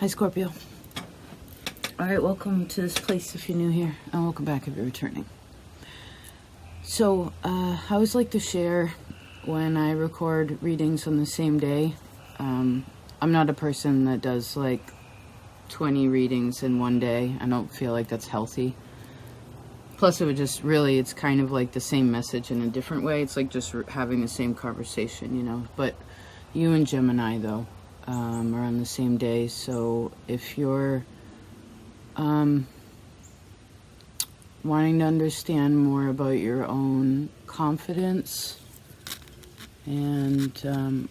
Hi, Scorpio. All right, welcome to this place if you're new here, and welcome back if you're returning. So, I always like to share when I record readings on the same day. I'm not a person that does like 20 readings in one day. I don't feel like that's healthy. Plus, it would just really, it's kind of like the same message in a different way. It's like just having the same conversation, you know. But you and Gemini, though, are on the same day. So if you're wanting to understand more about your own confidence and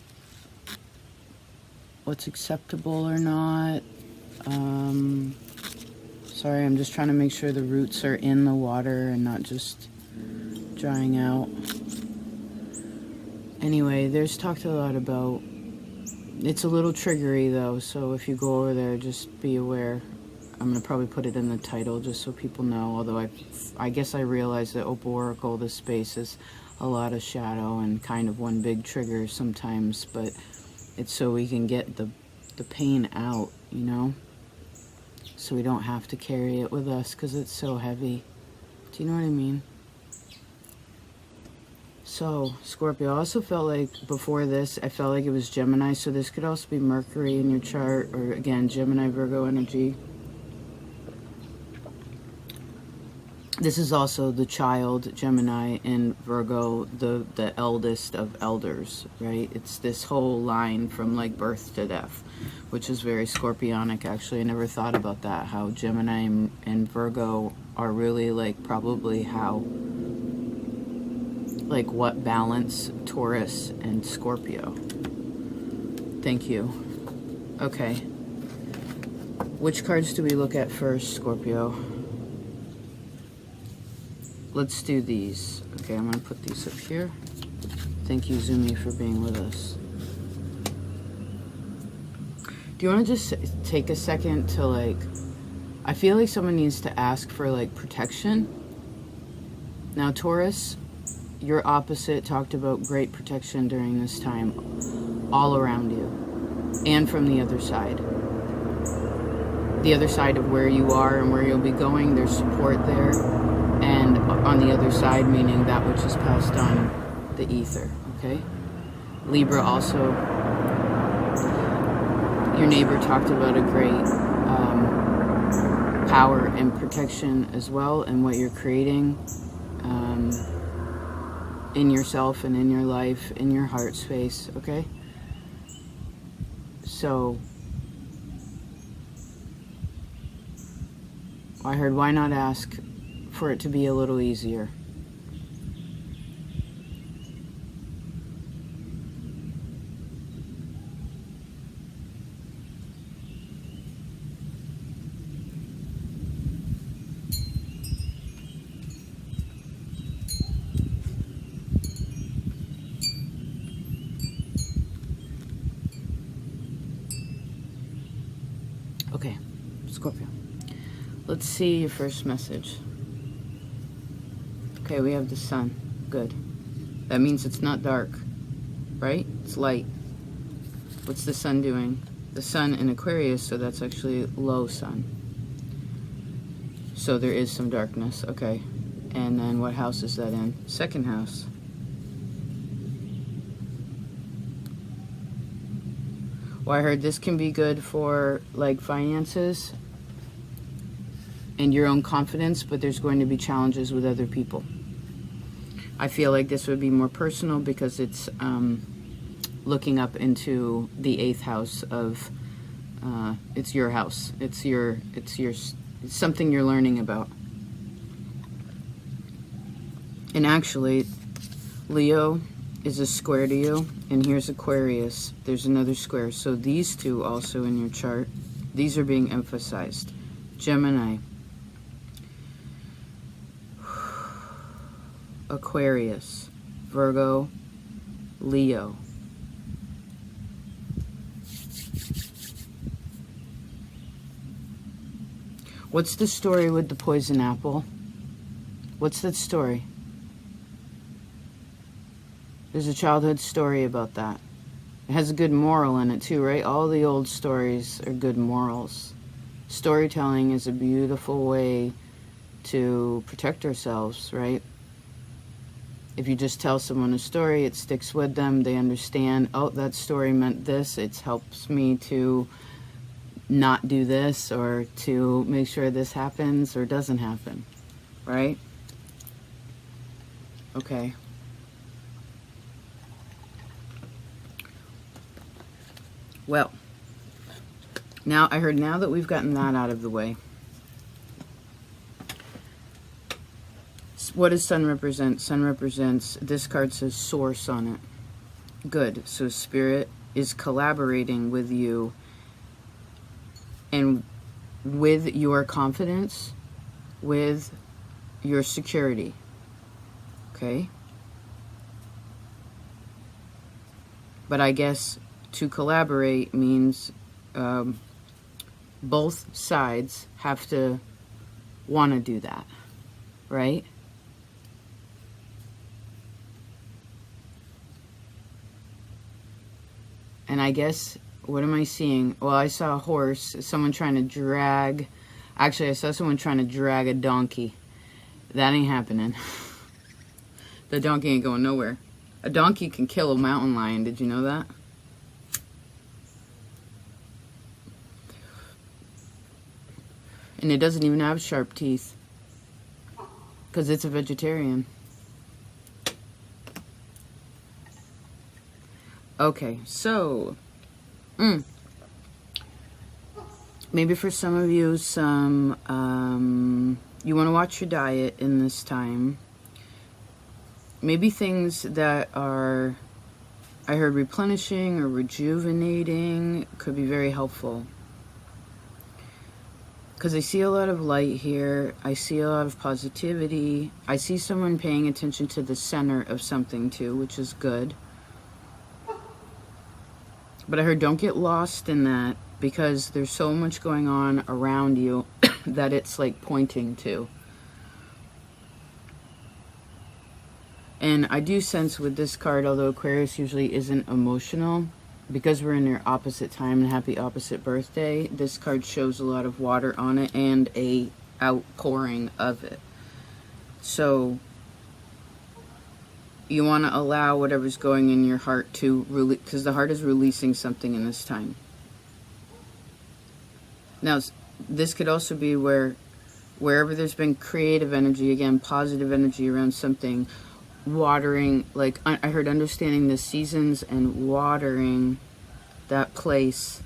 what's acceptable or not, sorry, I'm just trying to make sure the roots are in the water and not just drying out. Anyway, there's talked a lot about, it's a little triggery though, so if you go over there, just be aware. I'm going to probably put it in the title just so people know, although I guess I realize that Opal Oracle, this space, is a lot of shadow and kind of one big trigger sometimes, but it's so we can get the pain out, you know? So we don't have to carry it with us because it's so heavy. Do you know what I mean? So, Scorpio, I also felt like before this, I felt like it was Gemini, so this could also be Mercury in your chart, or again, Gemini, Virgo energy. This is also the child, Gemini, in Virgo, the eldest of elders, right? It's this whole line from like birth to death, which is very Scorpionic, actually. I never thought about that, how Gemini and Virgo are really like probably how, like what balance Taurus and Scorpio. Thank you. Okay. Which cards do we look at first, Scorpio? Let's do these. Okay, I'm going to put these up here. Thank you, Zumi, for being with us. Do you want to just take a second to, like, I feel like someone needs to ask for, like, protection. Now, Taurus, your opposite talked about great protection during this time, all around you, and from the other side. The other side of where you are and where you'll be going, there's support there. And on the other side, meaning that which is passed on the ether, okay? Libra also, your neighbor talked about a great power and protection as well, and what you're creating in yourself and in your life, in your heart space, okay? So, I heard, why not ask for it to be a little easier? Okay, Scorpio. Let's see your first message. Okay, we have the sun. Good. That means it's not dark, right? It's light. What's the sun doing? The sun in Aquarius, so that's actually low sun. So there is some darkness, okay. And then what house is that in? Second house. Well, I heard this can be good for like finances and your own confidence, but there's going to be challenges with other people. I feel like this would be more personal because it's looking up into the 8th house of, it's your house. It's something you're learning about. And actually, Leo is a square to you, and here's Aquarius. There's another square. So these two also in your chart, these are being emphasized. Gemini, Aquarius, Virgo, Leo. What's the story with the poison apple? What's that story? There's a childhood story about that. It has a good moral in it too, right? All the old stories are good morals. Storytelling is a beautiful way to protect ourselves, right? If you just tell someone a story, it sticks with them. They understand, oh, that story meant this. It helps me to not do this, or to make sure this happens or doesn't happen, right? Okay. Well, now I heard, now that we've gotten that out of the way, what does sun represent? Sun represents, this card says source on it. Good. So spirit is collaborating with you and with your confidence, with your security. Okay? But I guess to collaborate means both sides have to want to do that, right? And I guess, what am I seeing? Well, I saw a horse, someone trying to drag, actually I saw someone trying to drag a donkey. That ain't happening. The donkey ain't going nowhere. A donkey can kill a mountain lion, did you know that? And it doesn't even have sharp teeth, because it's a vegetarian. Okay, so maybe for some of you, you want to watch your diet in this time. Maybe things that are, I heard, replenishing or rejuvenating could be very helpful. Because I see a lot of light here. I see a lot of positivity. I see someone paying attention to the center of something too, which is good. But I heard, don't get lost in that, because there's so much going on around you that it's like pointing to. And I do sense with this card, although Aquarius usually isn't emotional, because we're in your opposite time and happy opposite birthday, this card shows a lot of water on it and a outpouring of it. So you want to allow whatever's going in your heart to release, because the heart is releasing something in this time. Now, this could also be wherever there's been creative energy, again, positive energy around something, watering, like I heard, understanding the seasons and watering that place,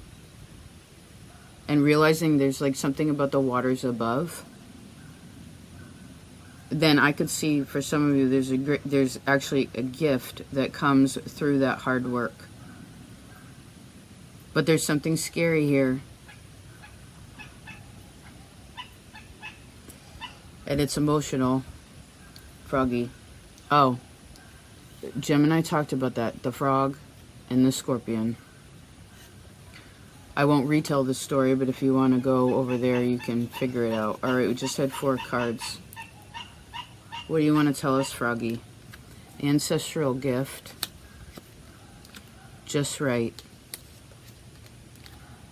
and realizing there's like something about the waters above. Then I could see for some of you there's actually a gift that comes through that hard work. But there's something scary here. And it's emotional. Froggy. Oh. Gemini talked about that. The frog and the scorpion. I won't retell the story, but if you want to go over there, you can figure it out. Alright, we just had 4 cards. What do you want to tell us, Froggy? Ancestral gift. Just right.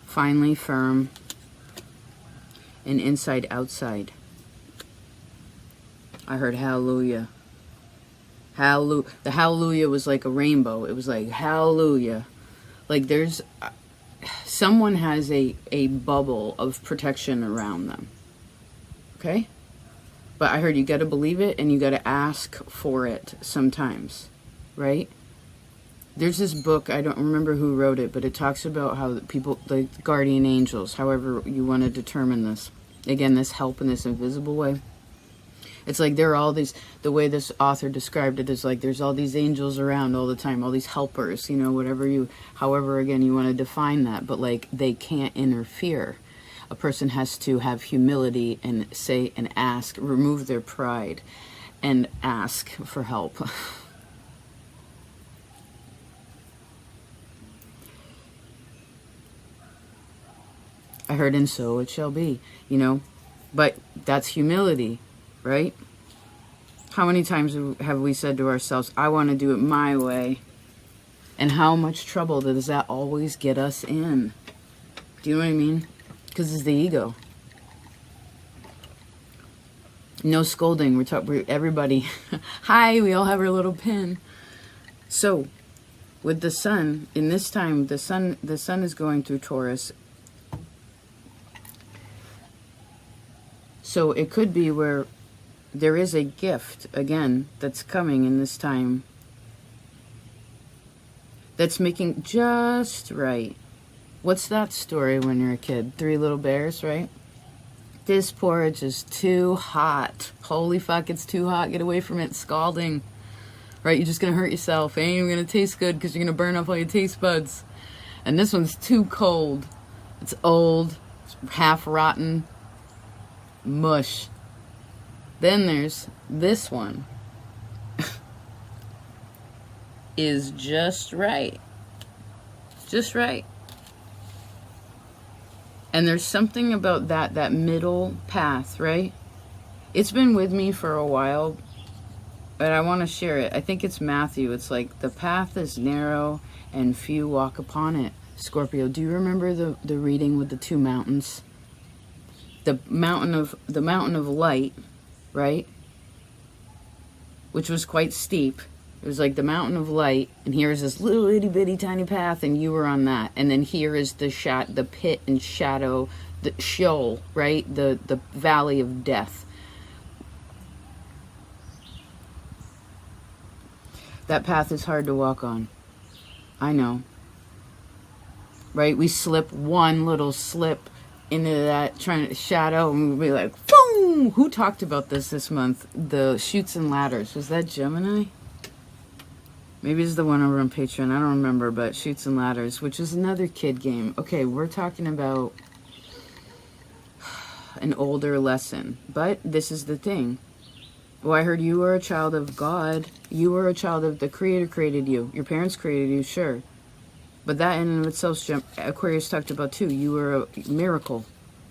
Finally firm. And inside outside. I heard hallelujah. Hallelujah. The hallelujah was like a rainbow. It was like hallelujah. Like there's... someone has a bubble of protection around them. Okay? But I heard you got to believe it and you got to ask for it sometimes. Right? There's this book, I don't remember who wrote it, but it talks about how people, the guardian angels, however you want to determine this. Again, this help in this invisible way. It's like there are all these, the way this author described it is like there's all these angels around all the time, all these helpers, you know, whatever you, however, again, you want to define that, but like they can't interfere. A person has to have humility and say and ask, remove their pride and ask for help. I heard, and so it shall be, you know, but that's humility, right? How many times have we said to ourselves, I want to do it my way, And how much trouble does that always get us in? Do you know what I mean? Because it's the ego. No scolding. We're everybody. Hi, we all have our little pin. So, with the sun, in this time, the sun is going through Taurus. So it could be where there is a gift, again, that's coming in this time. That's making just right. What's that story when you're a kid? 3 Little Bears, right? This porridge is too hot. Holy fuck, it's too hot. Get away from it. It's scalding. Right? You're just going to hurt yourself. It ain't even going to taste good because you're going to burn off all your taste buds. And this one's too cold. It's old. It's half rotten. Mush. Then there's this one. Is just right. Just right. And there's something about that middle path, right? It's been with me for a while, but I want to share it. I think it's Matthew. It's like, the path is narrow and few walk upon it. Scorpio, do you remember the reading with the 2 mountains? The mountain of light, right? Which was quite steep. It was like the mountain of light, and here's this little itty bitty tiny path, and you were on that. And then here is the pit and shadow, the Sheol, right? The valley of death. That path is hard to walk on. I know. Right? We slip one little slip into that trying to shadow, and we'll be like, boom! Who talked about this month? The Chutes and Ladders. Was that Gemini? Maybe it's the one over on Patreon. I don't remember, but Chutes and Ladders, which is another kid game. Okay, we're talking about an older lesson. But this is the thing. Well, I heard you were a child of God. You were a child of the Creator created you. Your parents created you, sure. But that in and of itself, Aquarius talked about too. You were a miracle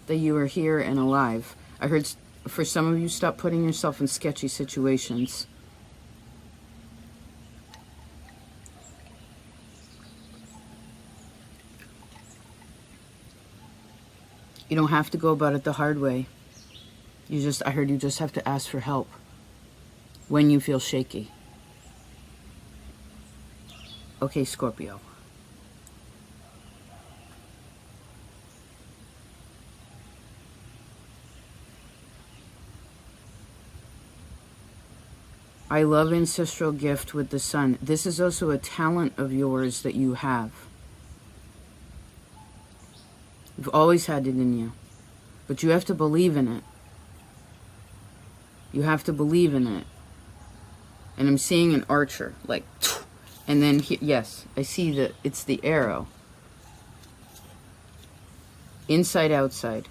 that you were here and alive. I heard for some of you, stop putting yourself in sketchy situations. You don't have to go about it the hard way. I heard you just have to ask for help when you feel shaky. Okay, Scorpio. I love ancestral gift with the sun. This is also a talent of yours that you have. You've always had it in you. But you have to believe in it. You have to believe in it. And I'm seeing an archer, like, and then, yes, I see that it's the arrow. Inside, outside.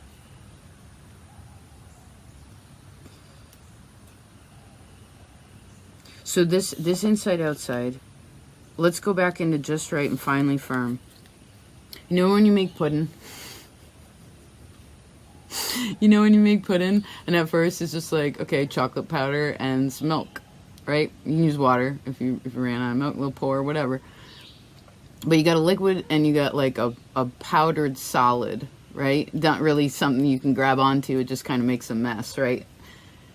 So this inside, outside, let's go back into just right and finally firm. You know when you make pudding? You know when you make pudding, and at first it's just like, okay, chocolate powder and some milk, right? You can use water if you ran out of milk, we'll pour, whatever. But you got a liquid and you got like a powdered solid, right? Not really something you can grab onto, it just kind of makes a mess, right?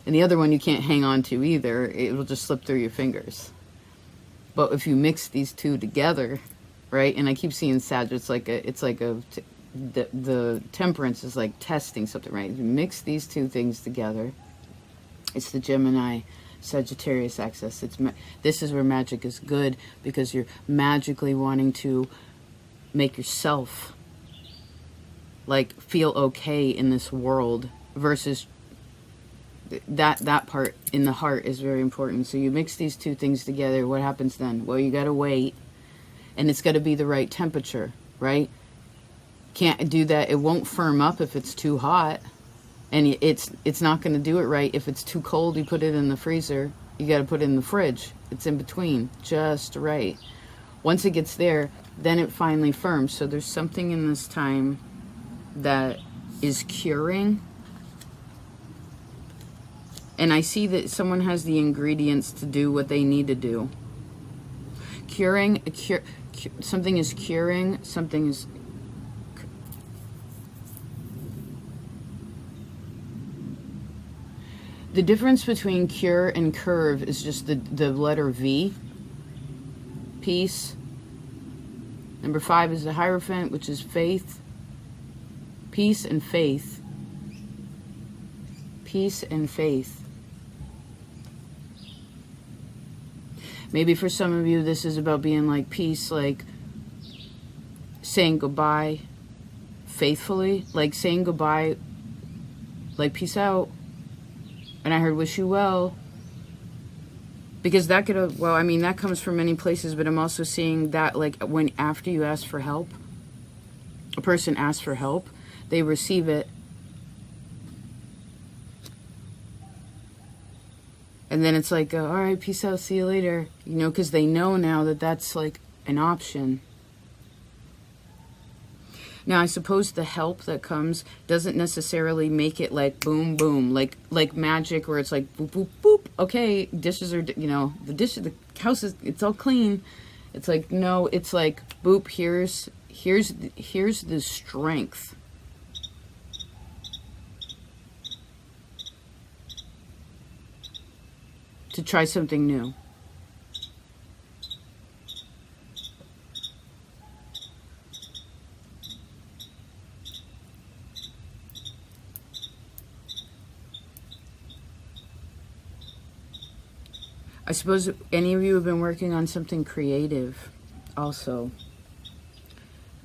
And the other one you can't hang on to either, it will just slip through your fingers. But if you mix these two together, right? And I keep seeing Sag, the temperance is like testing something, right? If you mix these two things together, it's the Gemini Sagittarius axis. This is where magic is good, because you're magically wanting to make yourself like feel okay in this world, versus that part in the heart is very important. So you mix these two things together, what happens then? Well, you got to wait, and it's got to be the right temperature, right? Can't do that. It won't firm up if it's too hot, and it's not going to do it right. If it's too cold, you put it in the freezer. You got to put it in the fridge. It's in between, just right. Once it gets there, then it finally firms. So there's something in this time that is curing. And I see that someone has the ingredients to do what they need to do. Curing something is curing, something is... The difference between cure and curve is just the letter V. Peace. Number 5 is the Hierophant, which is faith. Peace and faith. Peace and faith. Maybe for some of you, this is about being like peace, like saying goodbye faithfully, like saying goodbye, like peace out. And I heard wish you well. Because that could have, well, I mean, that comes from many places, but I'm also seeing that, like, when after you ask for help, a person asks for help, they receive it. And then it's like, all right, peace out, see you later. You know, because they know now that that's, like, an option. Now, I suppose the help that comes doesn't necessarily make it like boom, boom, like magic, where it's like boop, boop, boop. Okay, dishes are, you know, the house is, it's all clean. It's like, no, it's like boop. Here's the strength. To try something new. I suppose any of you have been working on something creative also.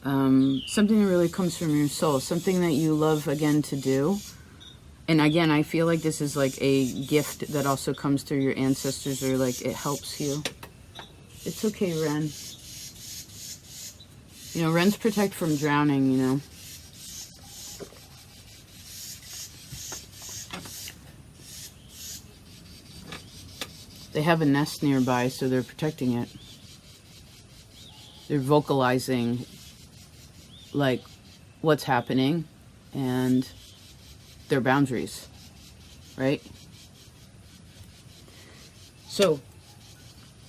Something that really comes from your soul. Something that you love, again, to do. And again, I feel like this is like a gift that also comes through your ancestors, or like it helps you. It's okay, Ren. You know, Wrens protect from drowning, you know. They have a nest nearby, so they're protecting it. They're vocalizing, like, what's happening and their boundaries, right? So,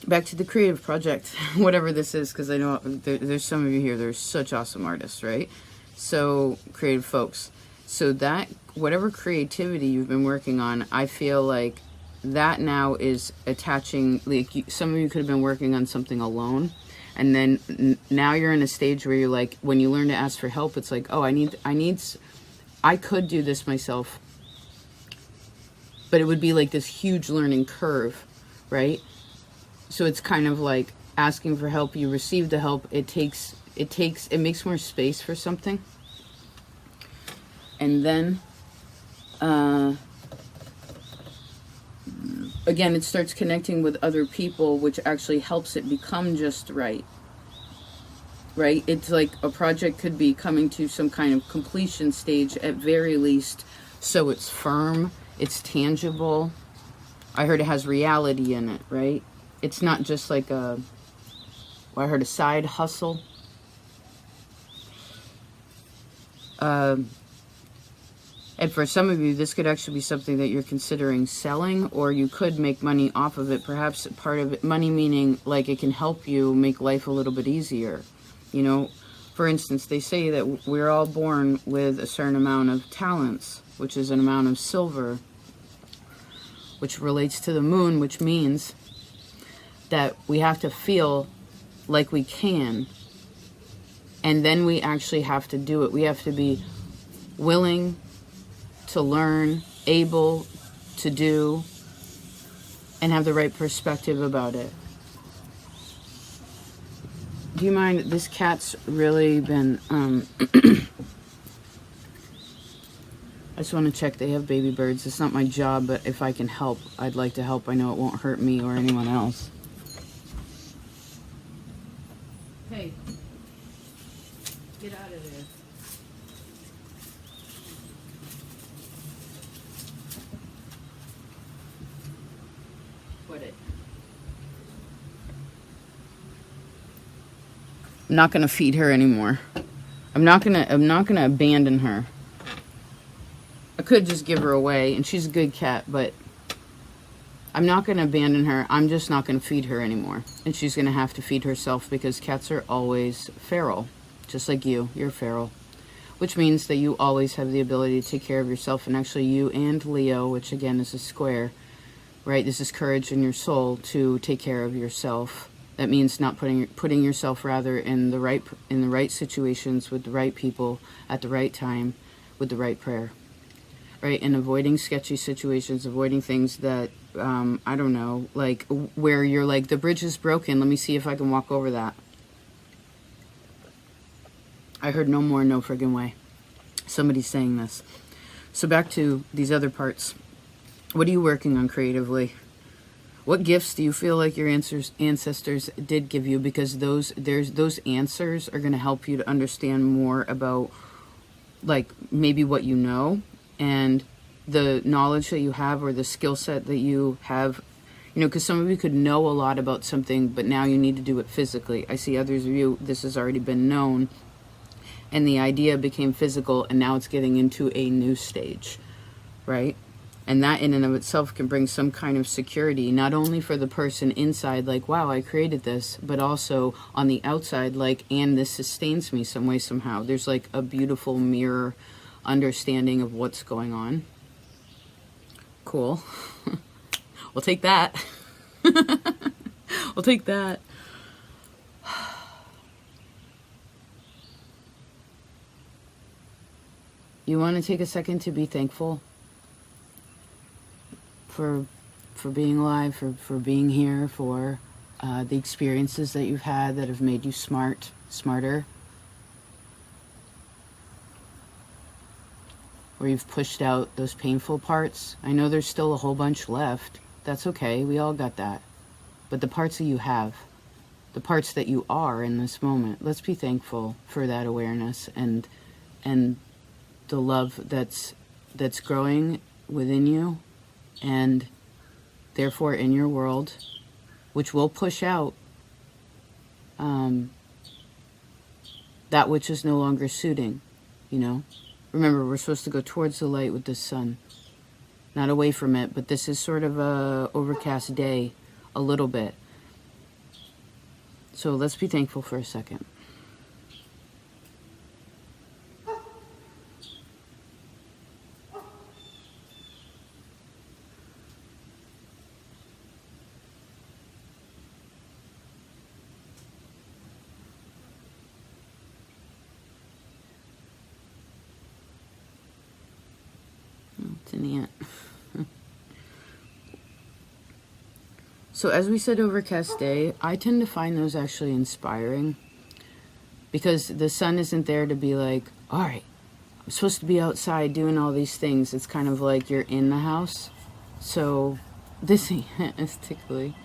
back to the creative project, whatever this is, because I know there's some of you here, they're such awesome artists, right? So, creative folks. So that, whatever creativity you've been working on, I feel like that now is attaching, like, some of you could have been working on something alone, and then now you're in a stage where you're like, when you learn to ask for help, it's like, oh, I could do this myself, but it would be like this huge learning curve, right? So it's kind of like asking for help, you receive the help, it makes more space for something, and then again, it starts connecting with other people, which actually helps it become just right. Right? It's like a project could be coming to some kind of completion stage at very least, so it's firm, it's tangible. I heard it has reality in it, right? It's not just like I heard a side hustle. And for some of you, this could actually be something that you're considering selling, or you could make money off of it. Perhaps part of it, money meaning like it can help you make life a little bit easier. You know, for instance, they say that we're all born with a certain amount of talents, which is an amount of silver, which relates to the moon, which means that we have to feel like we can. And then we actually have to do it. We have to be willing to learn, able to do, and have the right perspective about it. Do you mind? This cat's really been, I just want to check they have baby birds. It's not my job, but if I can help, I'd like to help. I know it won't hurt me or anyone else. Hey, get out of there. Put it. I'm not gonna feed her anymore. I'm not gonna abandon her. I could just give her away, and she's a good cat, but I'm not going to abandon her. I'm just not going to feed her anymore. And she's going to have to feed herself because cats are always feral. Just like you. You're feral. Which means that you always have the ability to take care of yourself. And actually you and Leo, which again is a square, right? This is courage in your soul to take care of yourself. That means not putting yourself rather in the right situations with the right people at the right time with the right prayer, right? And avoiding sketchy situations, avoiding things that I don't know, like where you're like, the bridge is broken. Let me see if I can walk over that. I heard no more, no friggin' way. Somebody's saying this. So back to these other parts. What are you working on creatively? What gifts do you feel like your ancestors did give you? Because those answers are going to help you to understand more about, like, maybe what you know and the knowledge that you have or the skill set that you have. You know, because some of you could know a lot about something, but now you need to do it physically. I see others of you, this has already been known, and the idea became physical, and now it's getting into a new stage, right? And that in and of itself can bring some kind of security, not only for the person inside, like, wow, I created this, but also on the outside, like, and this sustains me some way, somehow. There's like a beautiful mirror understanding of what's going on. Cool. We'll take that. We'll take that. You want to take a second to be thankful for being alive, for being here, for the experiences that you've had that have made you smarter, where you've pushed out those painful parts. I know there's still a whole bunch left. That's okay, we all got that. But the parts that you have, the parts that you are in this moment, let's be thankful for that awareness and the love that's growing within you, and therefore in your world, which will push out that which is no longer suiting, you know. Remember, we're supposed to go towards the light with the sun, not away from it, but this is sort of a overcast day, a little bit. So let's be thankful for a second. It's an ant. So as we said, overcast day, I tend to find those actually inspiring, because the sun isn't there to be like, all right, I'm supposed to be outside doing all these things. It's kind of like you're in the house. So this is tickly.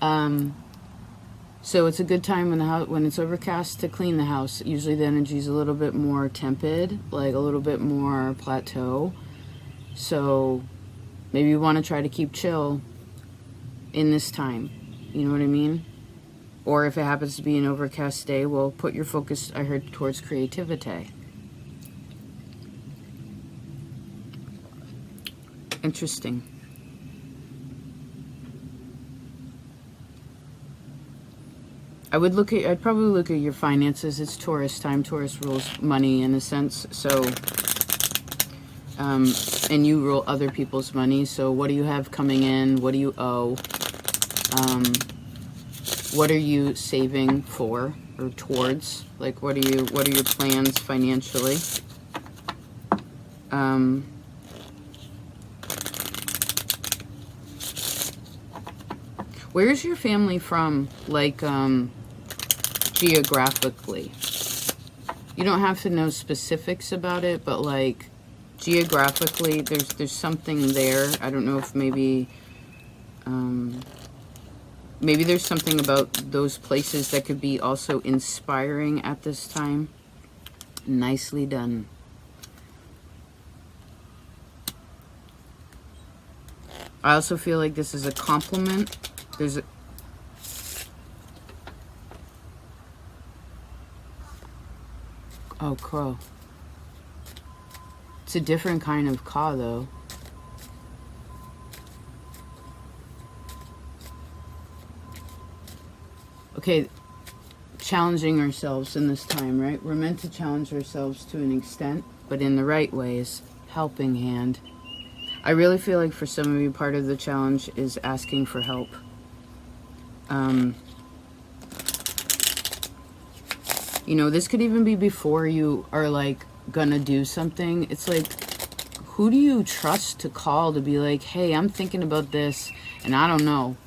So it's a good time when it's overcast to clean the house. Usually the energy is a little bit more tepid, like a little bit more plateau. So maybe you want to try to keep chill in this time. You know what I mean? Or if it happens to be an overcast day, well, put your focus, I heard, towards creativity. Interesting. I'd probably look at your finances. It's Taurus time. Taurus rules money in a sense. So, and you rule other people's money. So what do you have coming in? What do you owe? What are you saving for or towards? Like, what are your plans financially? Where's your family from? Like, geographically. You don't have to know specifics about it, but like geographically, there's something there. I don't know if maybe maybe there's something about those places that could be also inspiring at this time. Nicely done. I also feel like this is a compliment. There's a... Oh, crow. It's a different kind of caw, though. Okay, challenging ourselves in this time, right? We're meant to challenge ourselves to an extent, but in the right ways. Helping hand. I really feel like for some of you, part of the challenge is asking for help. You know, this could even be before you are like gonna do something. It's like, who do you trust to call to be like, hey, I'm thinking about this and I don't know.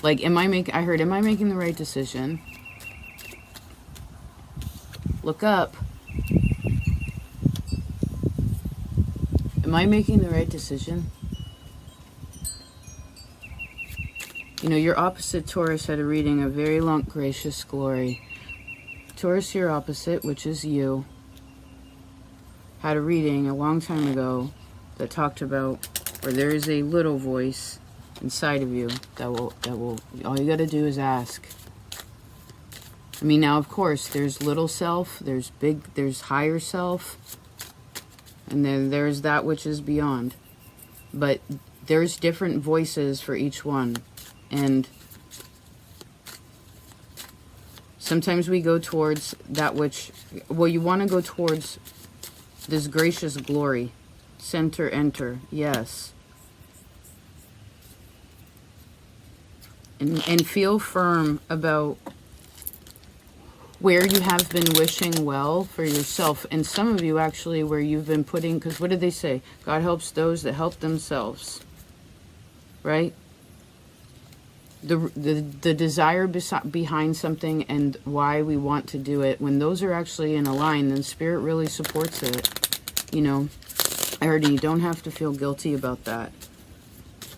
Like, am I making the right decision? Look up. Am I making the right decision? You know, your opposite Taurus had a reading of very long, gracious glory. Taurus, your opposite, which is you, had a reading a long time ago that talked about, or there is a little voice inside of you that will, all you got to do is ask. I mean, now, of course, there's little self, there's higher self, and then there's that which is beyond. But there's different voices for each one. And sometimes we go towards that which, well, you want to go towards this gracious glory. Center, enter, yes. And feel firm about where you have been wishing well for yourself. And some of you actually where you've been putting, because what did they say? God helps those that help themselves. Right? The desire behind something and why we want to do it, when those are actually in a line, then Spirit really supports it. You know, I heard you don't have to feel guilty about that.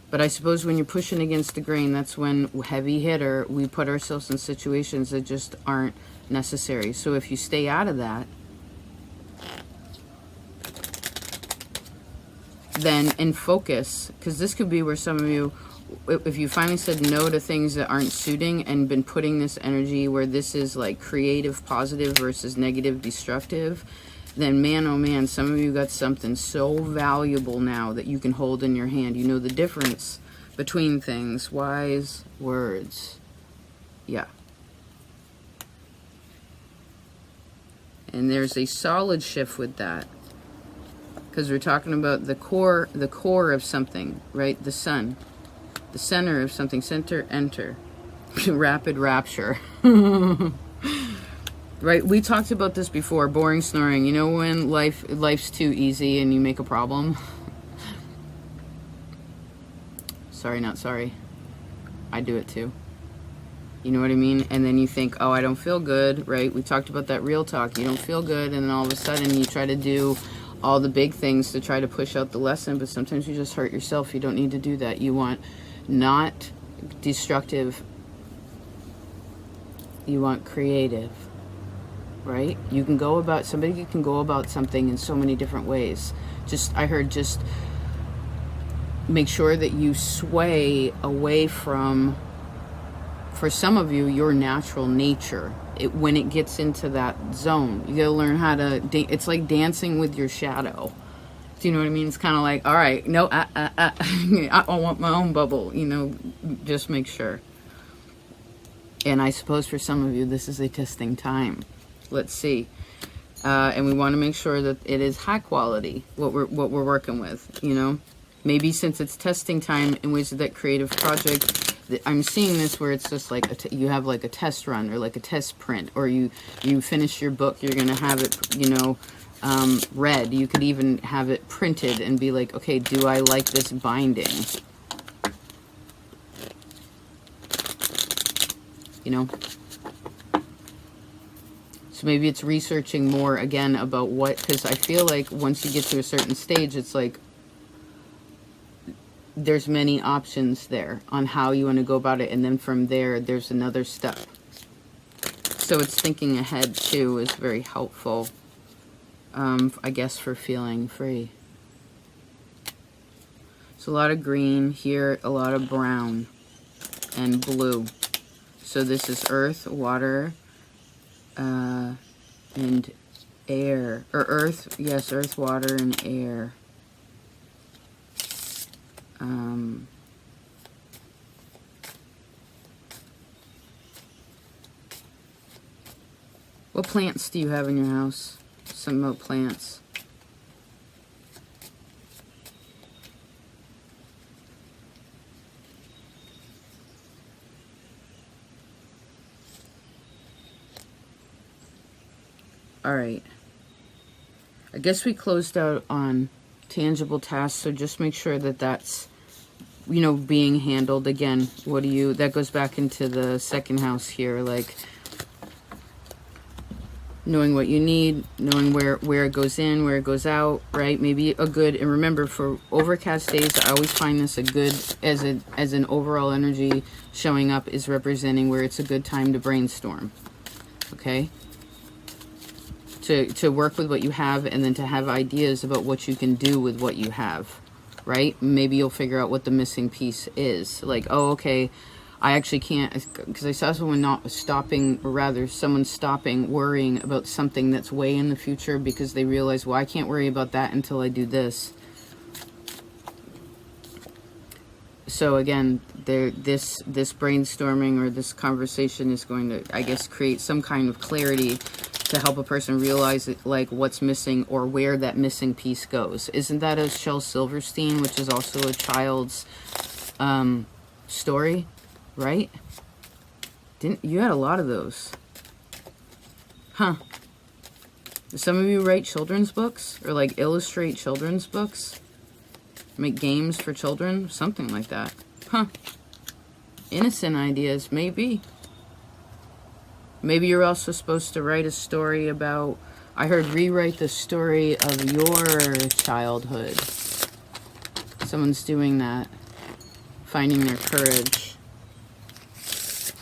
But I suppose when you're pushing against the grain, that's when heavy hitter, we put ourselves in situations that just aren't necessary. So if you stay out of that, then in focus, because this could be where some of you, if you finally said no to things that aren't suiting and been putting this energy where this is like creative, positive versus negative, destructive, then man, oh man, some of you got something so valuable now that you can hold in your hand. You know the difference between things. Wise words. Yeah. And there's a solid shift with that. Because we're talking about the core of something, right? The sun. The center of something. Center, enter. Rapid rapture. Right, we talked about this before, boring snoring. You know when life's too easy and you make a problem? Sorry, not sorry. I do it too. You know what I mean? And then you think, oh, I don't feel good, right? We talked about that real talk. You don't feel good, and then all of a sudden you try to do all the big things to try to push out the lesson, but sometimes you just hurt yourself. You don't need to do that. You want not destructive. You want creative. Right? You can go about, somebody can go about something in so many different ways. I heard just make sure that you sway away from, for some of you, your natural nature. When it gets into that zone, you gotta learn how to, it's like dancing with your shadow. Do you know what I mean? It's kind of like, all right, no, I want my own bubble, you know, just make sure. And I suppose for some of you, this is a testing time. Let's see, and we want to make sure that it is high quality what we're working with. You know, maybe since it's testing time in ways of that creative project, I'm seeing this where it's just like you have like a test run or like a test print, or you finish your book, you're gonna have it, you know, read. You could even have it printed and be like, okay, do I like this binding? You know. So maybe it's researching more again about what, because I feel like once you get to a certain stage, it's like there's many options there on how you want to go about it. And then from there, there's another step. So it's thinking ahead too is very helpful, I guess, for feeling free. So a lot of green here, a lot of brown and blue. So this is earth, water, and air, or earth, yes, earth, water, and air. What plants do you have in your house? Some more plants. All right. I guess we closed out on tangible tasks, so just make sure that that's, you know, being handled. Again, what do you, that goes back into the second house here, like knowing what you need, knowing where it goes in, where it goes out, right? Maybe a good, and remember for overcast days, I always find this a good, as an overall energy showing up, is representing where it's a good time to brainstorm, okay? To work with what you have, and then to have ideas about what you can do with what you have, right? Maybe you'll figure out what the missing piece is. Like, oh, okay, I actually can't, because I saw someone not stopping, or rather someone stopping worrying about something that's way in the future because they realize, well, I can't worry about that until I do this. So again, this brainstorming or this conversation is going to, I guess, create some kind of clarity to help a person realize like what's missing or where that missing piece goes. Isn't that a Shel Silverstein, which is also a child's story, right? Didn't you had a lot of those? Huh. Do some of you write children's books or like illustrate children's books? Make games for children? Something like that. Huh. Innocent ideas, maybe. Maybe you're also supposed to write a story about, I heard rewrite the story of your childhood. Someone's doing that. Finding their courage.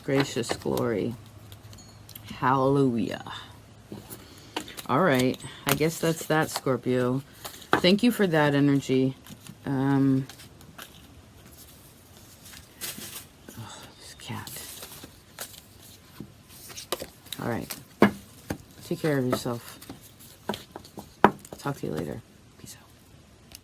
Gracious glory. Hallelujah. All right. I guess that's that, Scorpio. Thank you for that energy. Oh, this cat. All right. Take care of yourself. Talk to you later.